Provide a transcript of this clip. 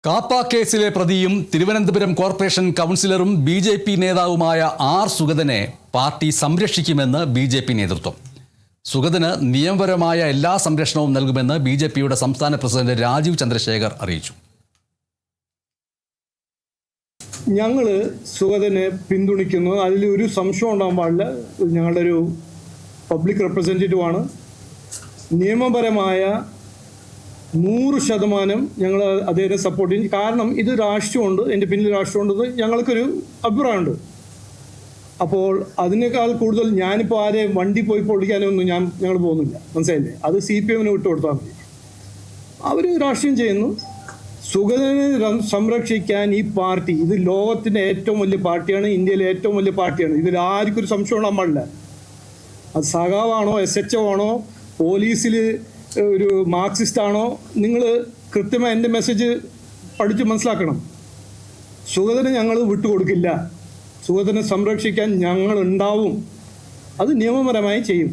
കാപ്പ കേസിലെ പ്രതിയും തിരുവനന്തപുരം കോർപ്പറേഷൻ കൗൺസിലറും ബി.ജെ.പി. നേതാവുമായ ആർ. സുഗതനെ പാർട്ടി സംരക്ഷിക്കുമെന്ന് ബി.ജെ.പി. നേതൃത്വം. സുഗതന് നിയമപരമായ എല്ലാ സംരക്ഷണവും നൽകുമെന്ന് ബി.ജെ.പിയുടെ സംസ്ഥാന പ്രസിഡന്റ് രാജീവ് ചന്ദ്രശേഖർ അറിയിച്ചു. ഞങ്ങൾ സുഗതനെ പിന്തുണയ്ക്കുന്നു. അതിലൊരു സംശയം ഉണ്ടാകാൻ പാടില്ല. ഞങ്ങളുടെ ഒരു പബ്ലിക് റെപ്രസെൻറ്റേറ്റീവാണ്. നിയമപരമായ 100% ഞങ്ങൾ അദ്ദേഹത്തെ സപ്പോർട്ട് ചെയ്യും. കാരണം ഇത് രാഷ്ട്രീയമുണ്ട്, എൻ്റെ പിന്നിൽ രാഷ്ട്രീയമുണ്ടെന്ന് ഞങ്ങൾക്കൊരു അഭിപ്രായമുണ്ട്. അപ്പോൾ അതിനേക്കാൾ കൂടുതൽ ഞാനിപ്പോൾ ആരെയും വണ്ടി പോയി പൊളിക്കാനൊന്നും ഞങ്ങൾ പോകുന്നില്ല, മനസ്സിലായില്ലേ? അത് CPM-ന് വിട്ടുകൊടുത്താൽ മതി. അവർ രാഷ്ട്രീയം ചെയ്യുന്നു. സുഗതനെ സംരക്ഷിക്കാൻ ഈ പാർട്ടി, ഇത് ലോകത്തിൻ്റെ ഏറ്റവും വലിയ പാർട്ടിയാണ്, ഇന്ത്യയിലെ ഏറ്റവും വലിയ പാർട്ടിയാണ്. ഇതിൽ ആർക്കും ഒരു സംശയം ഉണ്ടാകാൻ പാടില്ല. അത് സഖാവാണോ, SHO ആണോ, പോലീസിൽ ഒരു മാർക്സിസ്റ്റ് ആണോ, നിങ്ങൾ കൃത്യമായി എൻ്റെ മെസ്സേജ് പഠിച്ച് മനസ്സിലാക്കണം. സുഗതനെ ഞങ്ങൾ വിട്ടുകൊടുക്കില്ല. സുഗതനെ സംരക്ഷിക്കാൻ ഞങ്ങൾ ഉണ്ടാവും. അത് നിയമപരമായി ചെയ്യും.